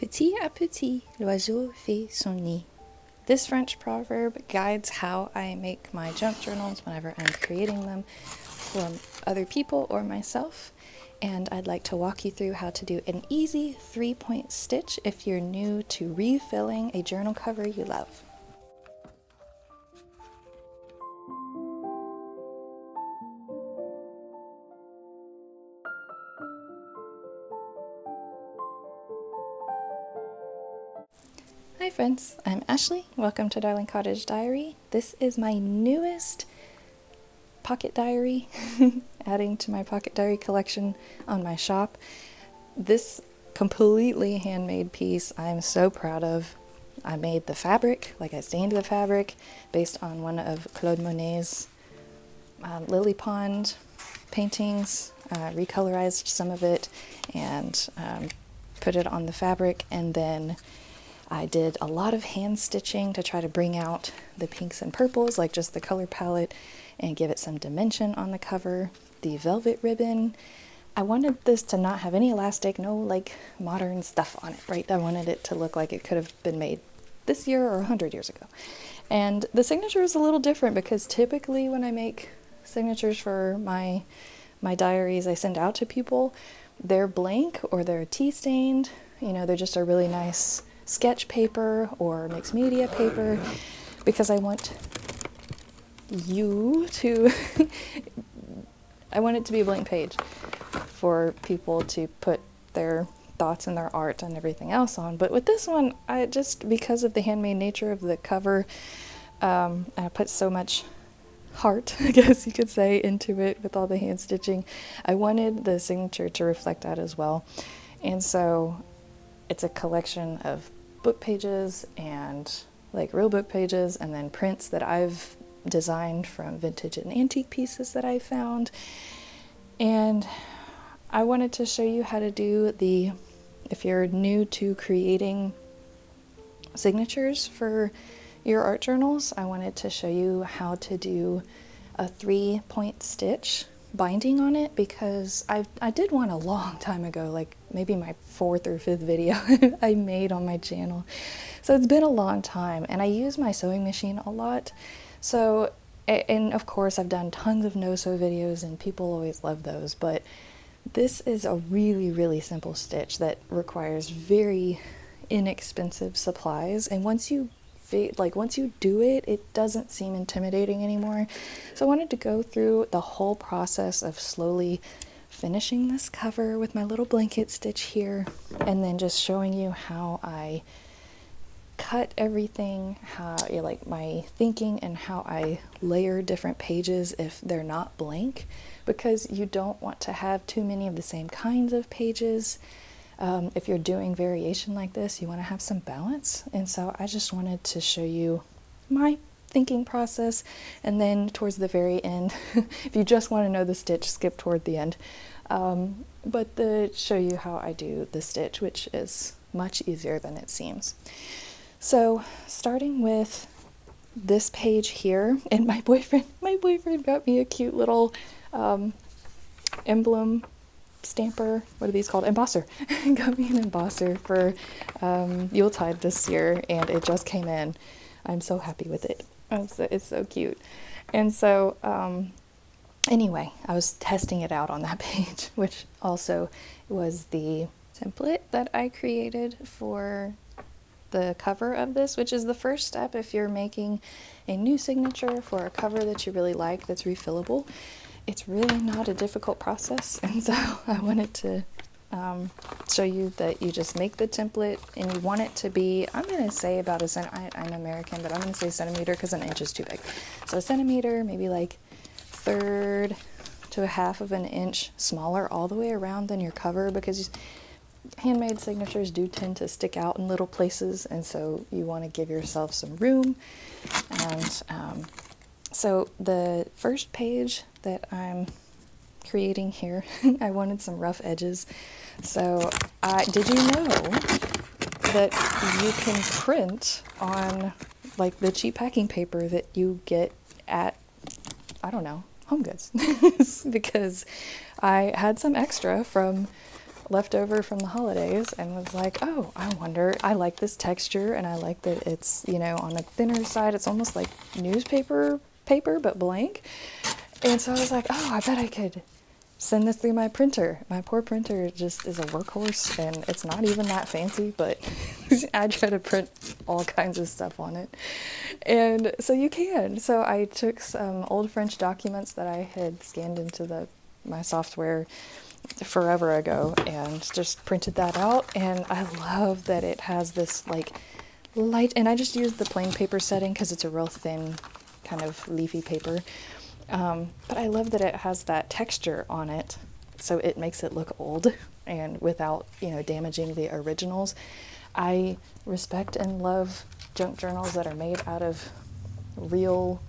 Petit à petit, l'oiseau fait son nid. This French proverb guides how I make my junk journals whenever I'm creating them for other people or myself. And I'd like to walk you through how to do an easy 3-point stitch if you're new to refilling a journal cover you love. Hi friends, I'm Ashley. Welcome to Darling Cottage Diary. This is my newest pocket diary, adding to my pocket diary collection on my shop. This completely handmade piece I'm so proud of. I made the fabric, like I stained the fabric based on one of Claude Monet's lily pond paintings, recolorized some of it and put it on the fabric, and then I did a lot of hand stitching to try to bring out the pinks and purples, like just the color palette, and give it some dimension on the cover. The velvet ribbon, I wanted this to not have any elastic, no like modern stuff on it, right? I wanted it to look like it could have been made this year or 100 years ago. And the signature is a little different because typically when I make signatures for my diaries I send out to people, they're blank or they're tea stained. You know, they're just a really nice sketch paper or mixed media paper, because I want you to I want it to be a blank page for people to put their thoughts and their art and everything else on. But with this one, I just, because of the handmade nature of the cover, I put so much heart, I guess you could say, into it with all the hand stitching. I wanted the signature to reflect that as well. And so it's a collection of book pages and like real book pages, and then prints that I've designed from vintage and antique pieces that I found. And I wanted to show you how to do if you're new to creating signatures for your art journals, I wanted to show you how to do a 3-point stitch binding on it, because I did one a long time ago, like maybe my 4th or 5th video I made on my channel. So it's been a long time, and I use my sewing machine a lot. So, and of course I've done tons of no-sew videos and people always love those, but this is a really, really simple stitch that requires very inexpensive supplies. And once you do it, it doesn't seem intimidating anymore. So I wanted to go through the whole process of slowly finishing this cover with my little blanket stitch here, and then just showing you how I cut everything, how like my thinking, and how I layer different pages if they're not blank, because you don't want to have too many of the same kinds of pages. If you're doing variation like this, you want to have some balance. And so I just wanted to show you my thinking process, and then towards the very end, if you just want to know the stitch, skip toward the end. But show you how I do the stitch, which is much easier than it seems. So starting with this page here, and my boyfriend got me a cute little emblem stamper. What are these called? Embosser. Got me an embosser for Yuletide this year, and it just came in. I'm so happy with it. It's so cute. And so anyway, I was testing it out on that page, which also was the template that I created for the cover of this, which is the first step if you're making a new signature for a cover that you really like that's refillable. It's really not a difficult process, and so I wanted to show you that you just make the template, and you want it to be, I'm going to say about a centimeter. I'm American, but I'm going to say centimeter because an inch is too big. So a centimeter, maybe like 1/3 to 1/2 of an inch smaller all the way around than your cover, because handmade signatures do tend to stick out in little places, and so you want to give yourself some room. And so the first page that I'm creating here, I wanted some rough edges. So did you know that you can print on like the cheap packing paper that you get at, I don't know, Home Goods? Because I had some extra from left over from the holidays and was like, oh, I wonder, I like this texture and I like that it's, you know, on the thinner side. It's almost like newspaper paper, but blank. And so I was like, oh, I bet I could send this through my printer. My poor printer just is a workhorse and it's not even that fancy, but I try to print all kinds of stuff on it. And so you can. So I took some old French documents that I had scanned into my software forever ago and just printed that out. And I love that it has this like light, and I just used the plain paper setting because it's a real thin kind of leafy paper. But I love that it has that texture on it, so it makes it look old and without, you know, damaging the originals. I respect and love junk journals that are made out of real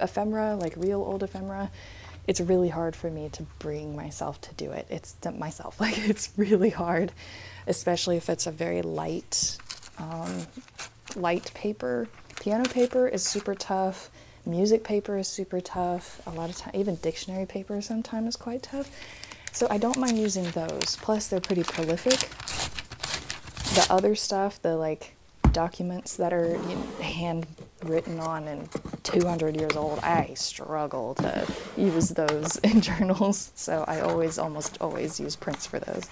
ephemera, like real old ephemera. It's really hard for me to bring myself to do it. It's really hard, especially if it's a very light paper. Piano paper is super tough. Music paper is super tough. A lot of time, even dictionary paper sometimes is quite tough. So I don't mind using those. Plus, they're pretty prolific. The other stuff, the like documents that are, you know, handwritten on and 200 years old, I struggle to use those in journals. So I almost always use prints for those.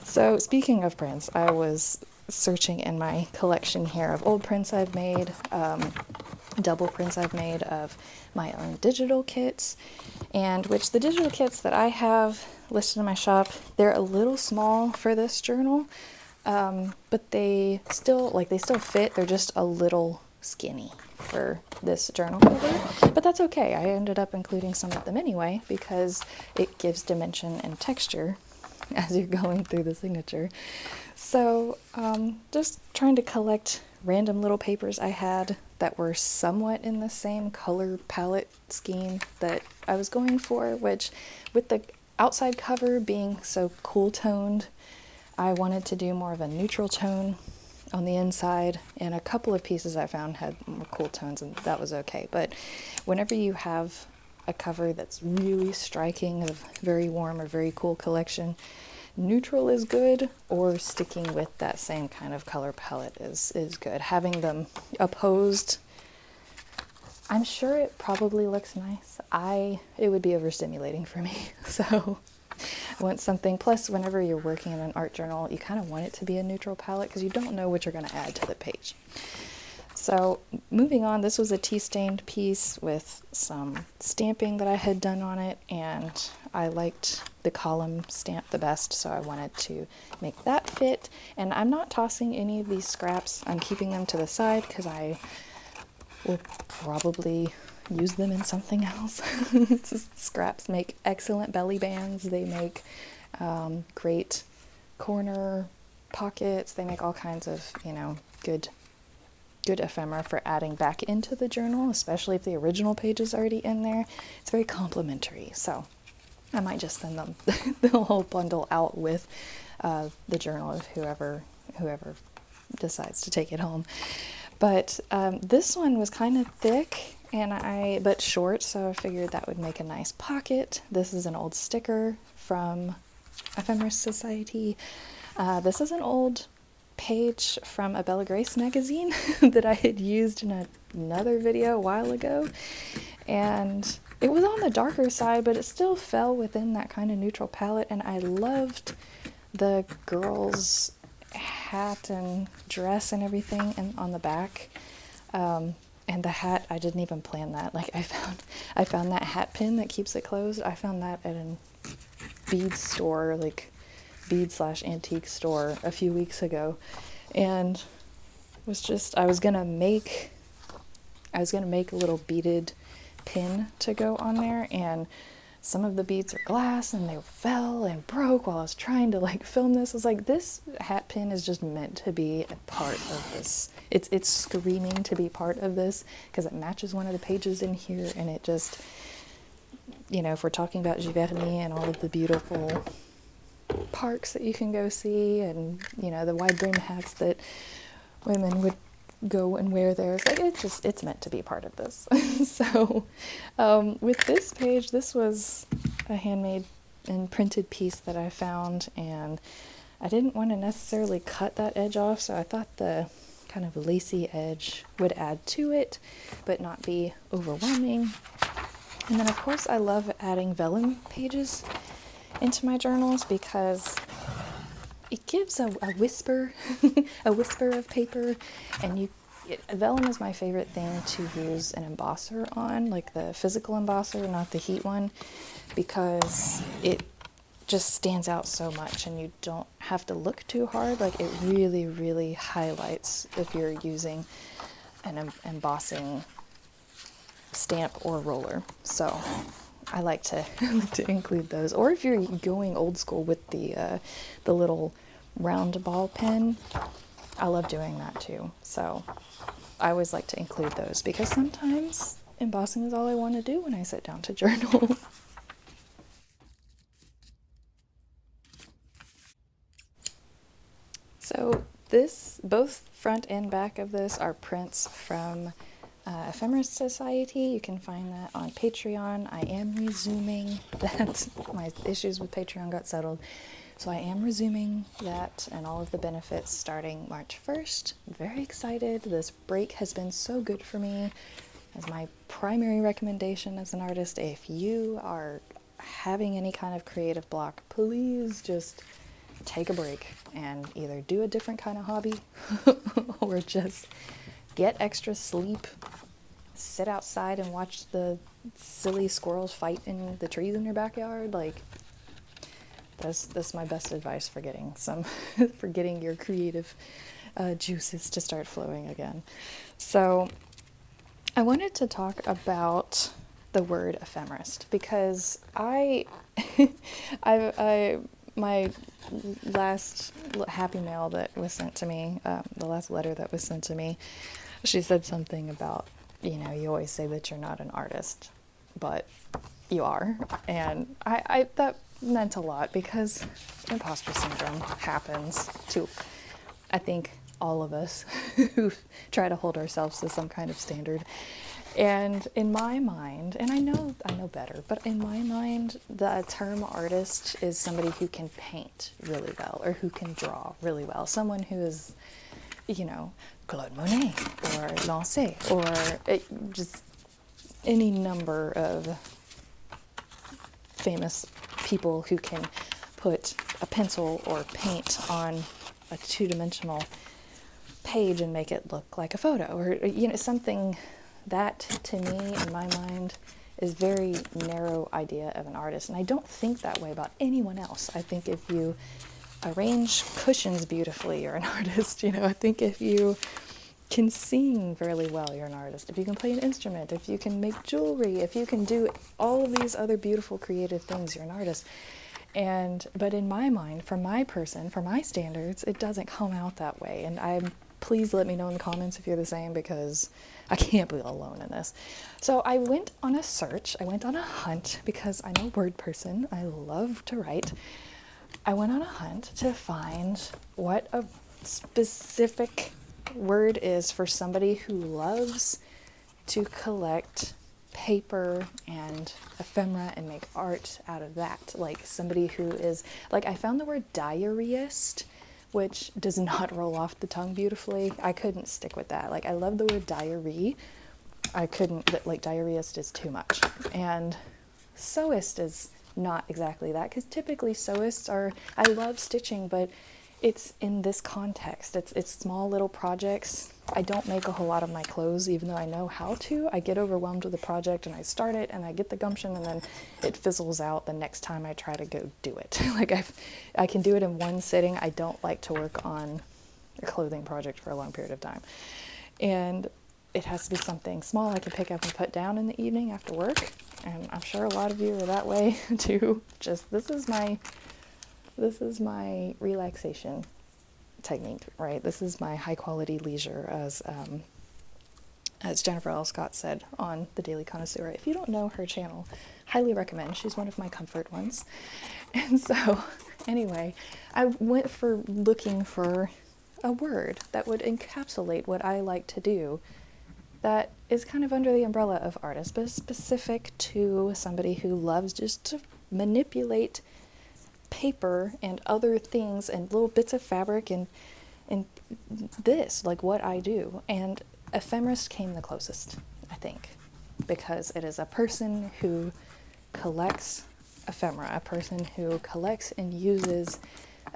So speaking of prints, I was searching in my collection here of old prints I've made, double prints I've made of my own digital kits, and which the digital kits that I have listed in my shop, they're a little small for this journal, but they still fit. They're just a little skinny for this journal cover, but that's okay. I ended up including some of them anyway because it gives dimension and texture as you're going through the signature. So just trying to collect random little papers I had that were somewhat in the same color palette scheme that I was going for, which with the outside cover being so cool toned, I wanted to do more of a neutral tone on the inside, and a couple of pieces I found had more cool tones, and that was okay. But whenever you have a cover that's really striking of very warm or very cool collection, neutral is good, or sticking with that same kind of color palette is good. Having them opposed, I'm sure it probably looks nice. It would be overstimulating for me. So I want something, plus whenever you're working in an art journal, you kind of want it to be a neutral palette because you don't know what you're going to add to the page. So moving on, this was a tea-stained piece with some stamping that I had done on it, and I liked the column stamp the best, so I wanted to make that fit. And I'm not tossing any of these scraps. I'm keeping them to the side because I will probably use them in something else. Scraps make excellent belly bands. They make great corner pockets. They make all kinds of, you know, good ephemera for adding back into the journal, especially if the original page is already in there. It's very complimentary, so I might just send them the whole bundle out with the journal of whoever decides to take it home. But this one was kind of thick but short, so I figured that would make a nice pocket. This is an old sticker from Ephemera Society. This is an old page from a Bella Grace magazine that I had used in another video a while ago, and it was on the darker side, but it still fell within that kind of neutral palette. And I loved the girl's hat and dress and everything and on the back, and the hat, I didn't even plan that. Like I found that hat pin that keeps it closed. I found that at a bead store, like bead/antique store, a few weeks ago, and I was gonna make a little beaded pin to go on there, and some of the beads are glass and they fell and broke while I was trying to like film this. I was like, this hat pin is just meant to be a part of this. It's screaming to be part of this because it matches one of the pages in here, and it just, you know, if we're talking about Giverny and all of the beautiful parks that you can go see, and you know, the wide brim hats that women would go and wear there, it's like it's meant to be part of this. So with this page, this was a handmade and printed piece that I found, and I didn't want to necessarily cut that edge off, so I thought the kind of lacy edge would add to it, but not be overwhelming. And then of course I love adding vellum pages into my journals because it gives a whisper, a whisper of paper, and vellum is my favorite thing to use an embosser on, like the physical embosser, not the heat one, because it just stands out so much and you don't have to look too hard. Like it really, really highlights if you're using an embossing stamp or roller. So I like to include those. Or if you're going old school with the little round ball pen, I love doing that too. So I always like to include those because sometimes embossing is all I want to do when I sit down to journal. So both front and back of this are prints from Ephemeris Society. You can find that on Patreon. I am resuming that. My issues with Patreon got settled. So I am resuming that and all of the benefits starting March 1st. I'm very excited. This break has been so good for me. As my primary recommendation as an artist, if you are having any kind of creative block, please just take a break and either do a different kind of hobby or just get extra sleep, sit outside and watch the silly squirrels fight in the trees in your backyard. Like that's my best advice for getting for getting your creative juices to start flowing again. So I wanted to talk about the word ephemerist because my last happy mail that was sent to me, the last letter that was sent to me, she said something about, you always say that you're not an artist, but you are. And I that meant a lot because imposter syndrome happens to, I think, all of us who try to hold ourselves to some kind of standard. And in my mind, and I know better, but in my mind, the term artist is somebody who can paint really well or who can draw really well. Someone who is, Claude Monet or Lancé or just any number of famous people who can put a pencil or paint on a two-dimensional page and make it look like a photo, or something that to me in my mind is very narrow idea of an artist. And I don't think that way about anyone else. I think if you arrange cushions beautifully, you're an artist. I think if you can sing really well, you're an artist. If you can play an instrument, if you can make jewelry, if you can do all of these other beautiful creative things, you're an artist. But in my mind, for my standards, it doesn't come out that way. And please let me know in the comments if you're the same, because I can't be alone in this. So I went on a search. I went on a hunt because I'm a word person. I love to write. I went on a hunt to find what a specific word is for somebody who loves to collect paper and ephemera and make art out of that. Like somebody who is, I found the word diaryist, which does not roll off the tongue beautifully. I couldn't stick with that. I love the word diary. I couldn't, diaryist is too much. And sewist is not exactly that, because typically sewists I love stitching, but it's in this context. It's small little projects. I don't make a whole lot of my clothes, even though I know how to. I get overwhelmed with the project and I start it and I get the gumption and then it fizzles out the next time I try to go do it. I can do it in one sitting. I don't like to work on a clothing project for a long period of time. And it has to be something small I can pick up and put down in the evening after work. And I'm sure a lot of you are that way too. This is my relaxation technique, right? This is my high quality leisure, as Jennifer L. Scott said on The Daily Connoisseur. If you don't know her channel, highly recommend. She's one of my comfort ones. And so anyway, I went looking for a word that would encapsulate what I like to do that is kind of under the umbrella of artist, but specific to somebody who loves just to manipulate paper and other things and little bits of fabric and this, like what I do. And ephemerist came the closest, I think, because it is a person who collects ephemera, a person who collects and uses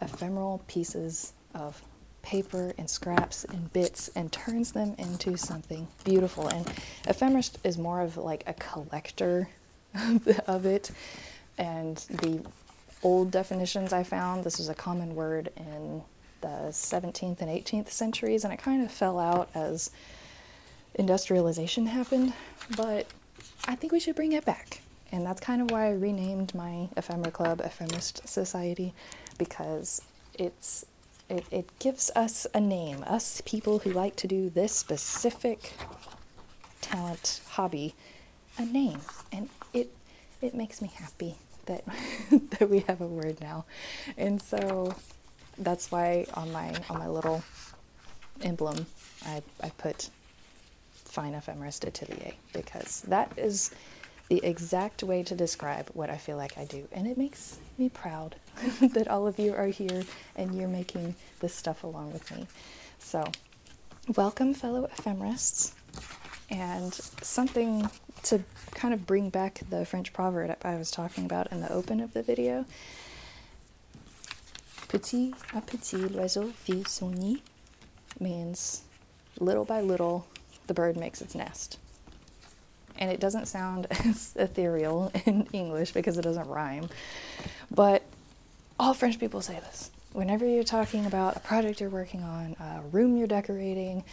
ephemeral pieces of paper and scraps and bits and turns them into something beautiful. And ephemerist is more of like a collector of it. And the old definitions I found, this was a common word in the 17th and 18th centuries, and it kind of fell out as industrialization happened, but I think we should bring it back. And that's kind of why I renamed my ephemera club Ephemerist Society, because it gives us a name, us people who like to do this specific talent, hobby, a name. And it makes me happy that that we have a word now. And so that's why on my little emblem I put Fine Ephemerist Atelier, because that is the exact way to describe what I feel like I do. And it makes me proud that all of you are here and you're making this stuff along with me. So welcome, fellow ephemerists. And something to kind of bring back the French proverb I was talking about in the open of the video. Petit à petit, l'oiseau fait son nid means little by little, the bird makes its nest. And it doesn't sound as ethereal in English because it doesn't rhyme, but all French people say this. Whenever you're talking about a project you're working on, a room you're decorating,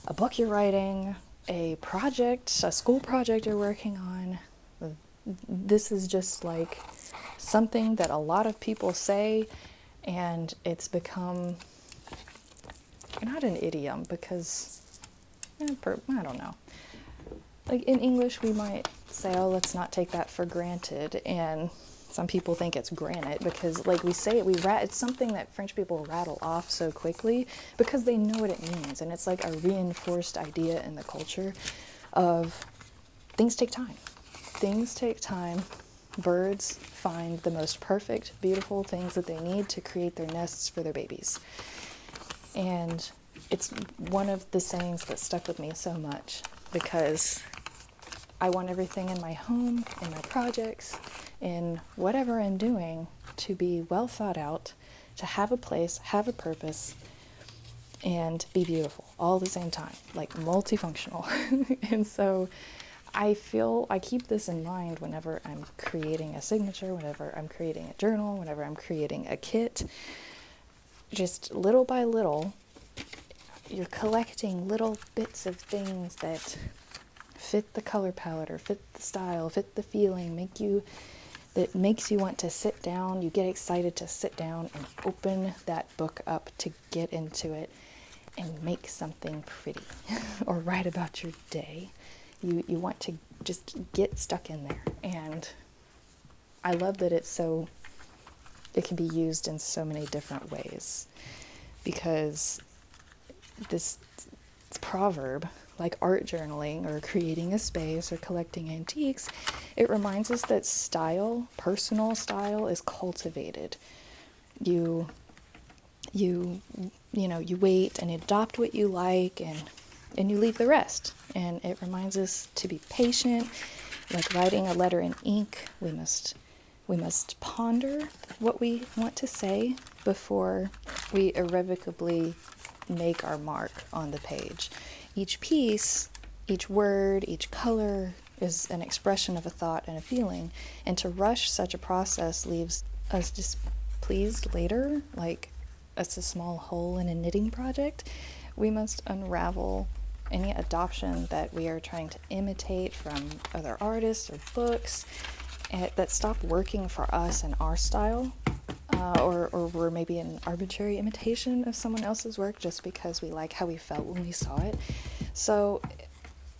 a book you're writing, a project, a school project you're working on, this is just like something that a lot of people say, and it's become not an idiom because, I don't know. Like in English, we might say, oh, let's not take that for granted. And some people think it's granite because, like we say it, it's something that French people rattle off so quickly because they know what it means. And it's like a reinforced idea in the culture of things take time. Things take time. Birds find the most perfect, beautiful things that they need to create their nests for their babies. And it's one of the sayings that stuck with me so much because I want everything in my home, in my projects, in whatever I'm doing to be well thought out, to have a place, have a purpose, and be beautiful all at the same time, like multifunctional. And so I keep this in mind whenever I'm creating a signature, whenever I'm creating a journal, whenever I'm creating a kit. Just little by little, you're collecting little bits of things that fit the color palette or fit the style, fit the feeling, that makes you want to sit down. You get excited to sit down and open that book up to get into it and make something pretty or write about your day. You want to just get stuck in there. And I love that it can be used in so many different ways, because this proverb, like art journaling or creating a space or collecting antiques, it reminds us that style, personal style, is cultivated. You wait and adopt what you like and you leave the rest. And it reminds us to be patient. Like writing a letter in ink, we must ponder what we want to say before we irrevocably make our mark on the page. Each piece, each word, each color is an expression of a thought and a feeling, and to rush such a process leaves us displeased later, like it's a small hole in a knitting project. We must unravel any adoption that we are trying to imitate from other artists or books that stop working for us and our style, or we're maybe an arbitrary imitation of someone else's work just because we like how we felt when we saw it. So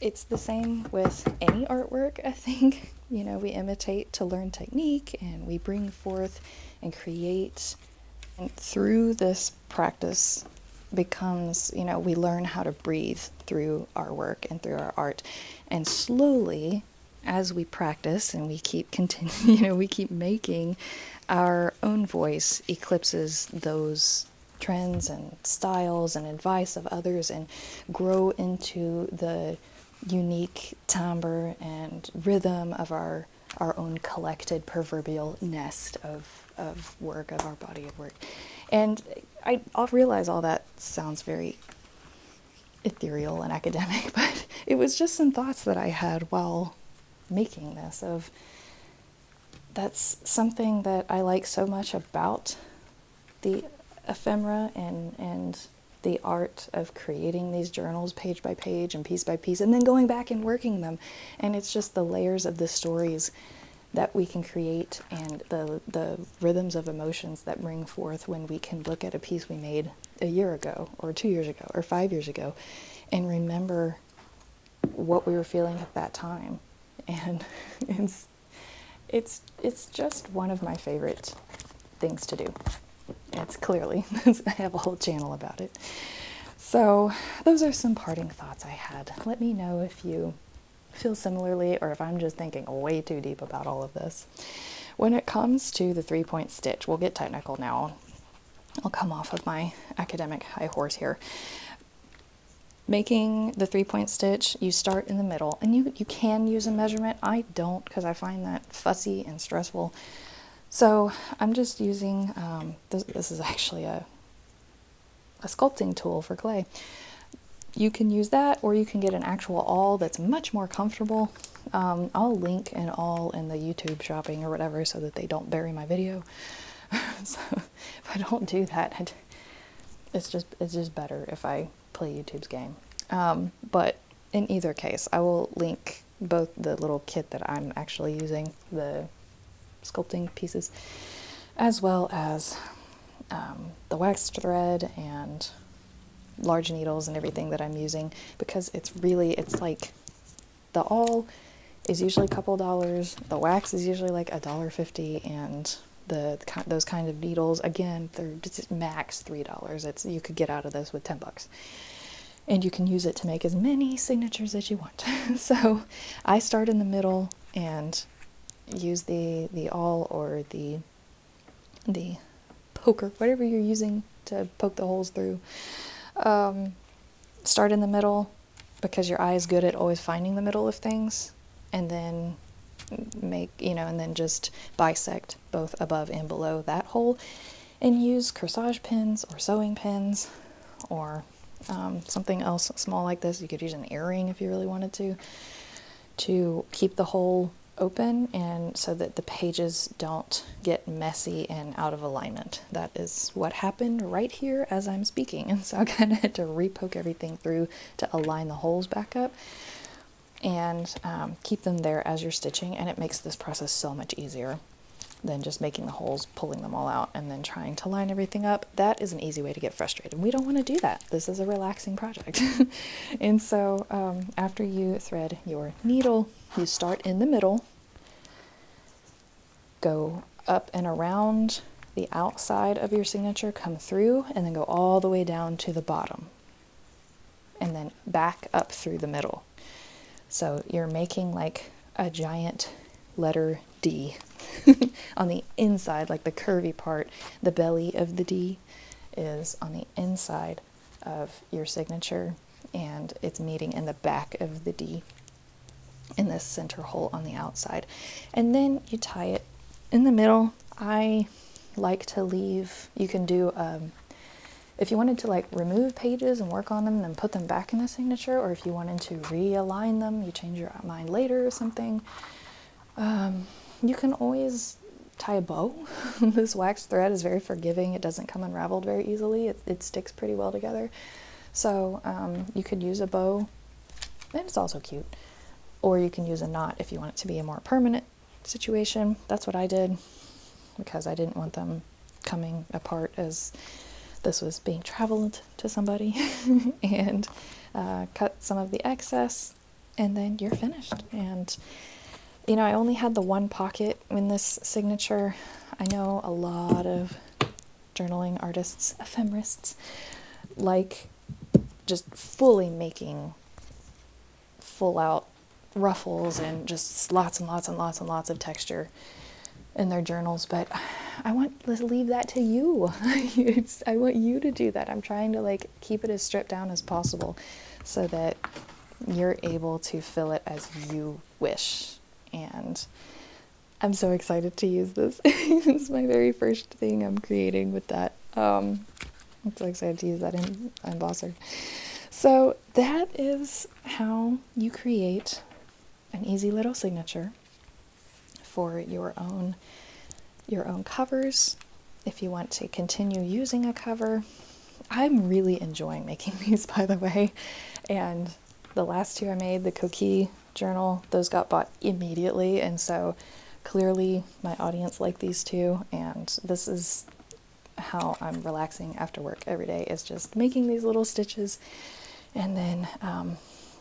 it's the same with any artwork, I think. We imitate to learn technique, and we bring forth and create. And through this practice becomes, we learn how to breathe through our work and through our art. And slowly as we practice and we keep continue, we keep making, our own voice eclipses those trends and styles and advice of others and grow into the unique timbre and rhythm of our own collected proverbial nest of work, of our body of work. And I'll realize all that sounds very ethereal and academic, but it was just some thoughts that I had while making this. Of that's something that I like so much about the ephemera and the art of creating these journals page by page and piece by piece, and then going back and working them. And it's just the layers of the stories that we can create and the rhythms of emotions that bring forth when we can look at a piece we made a year ago or 2 years ago or 5 years ago and remember what we were feeling at that time. And it's just one of my favorite things to do. It's clearly, I have a whole channel about it. So those are some parting thoughts I had. Let me know if you feel similarly or if I'm just thinking way too deep about all of this. When it comes to the 3-point stitch, we'll get technical now. I'll come off of my academic high horse here. Making the 3-point stitch, you start in the middle, and you can use a measurement. I don't, because I find that fussy and stressful. So I'm just using, this is actually a sculpting tool for clay. You can use that, or you can get an actual awl that's much more comfortable. I'll link an awl in the YouTube shopping or whatever so that they don't bury my video. So if I don't do that, it's just better if I play YouTube's game. But in either case, I will link both the little kit that I'm actually using, the sculpting pieces, as well as the waxed thread and large needles and everything that I'm using, because it's like the awl is usually a couple dollars, the wax is usually like $1.50, and those kind of needles, again, they're just max $3. You could get out of this with $10, and you can use it to make as many signatures as you want. So I start in the middle and use the awl or the poker, whatever you're using to poke the holes through. Start in the middle, because your eye is good at always finding the middle of things, and then and then just bisect both above and below that hole, and use corsage pins or sewing pins or something else small like this. You could use an earring if you really wanted to keep the hole open, and so that the pages don't get messy and out of alignment. That is what happened right here as I'm speaking, and so I kind of had to repoke everything through to align the holes back up and keep them there as you're stitching, and it makes this process so much easier than just making the holes, pulling them all out, and then trying to line everything up. That is an easy way to get frustrated. We don't want to do that. This is a relaxing project. And so after you thread your needle, you start in the middle, go up and around the outside of your signature, come through, and then go all the way down to the bottom, and then back up through the middle. So you're making like a giant letter D on the inside, like the curvy part. The belly of the D is on the inside of your signature, and it's meeting in the back of the D in this center hole on the outside. And then you tie it in the middle. I like to leave, you can do, if you wanted to like remove pages and work on them and then put them back in the signature, or if you wanted to realign them, you change your mind later or something, you can always tie a bow. This wax thread is very forgiving. It doesn't come unraveled very easily. It sticks pretty well together. So you could use a bow, and it's also cute. Or you can use a knot if you want it to be a more permanent situation. That's what I did, because I didn't want them coming apart as this was being traveled to somebody. And cut some of the excess, and then you're finished. And I only had the one pocket in this signature. I know a lot of journaling artists, ephemerists, like just fully making full out ruffles and just lots and lots and lots and lots of texture in their journals, but I want to leave that to you. I want you to do that. I'm trying to like keep it as stripped down as possible so that you're able to fill it as you wish. And I'm so excited to use this. It's my very first thing I'm creating with that. I'm so excited to use that in embosser. So that is how you create an easy little signature for your own covers. If you want to continue using a cover, I'm really enjoying making these, by the way. And the last two I made, the Coquille journal, those got bought immediately, and so clearly my audience liked these too. And this is how I'm relaxing after work every day, is just making these little stitches. And then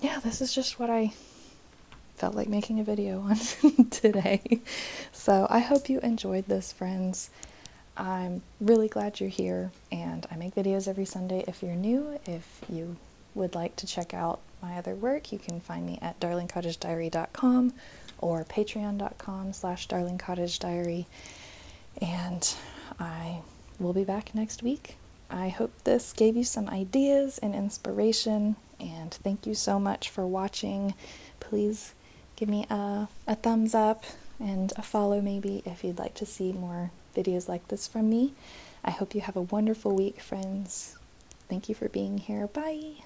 yeah, this is just what I felt like making a video on today. So I hope you enjoyed this, friends. I'm really glad you're here, and I make videos every Sunday. If you're new, if you would like to check out my other work, you can find me at darlingcottagediary.com or patreon.com/darlingcottagediary. And I will be back next week. I hope this gave you some ideas and inspiration, and thank you so much for watching. Please give me a thumbs up and a follow maybe if you'd like to see more videos like this from me. I hope you have a wonderful week, friends. Thank you for being here. Bye!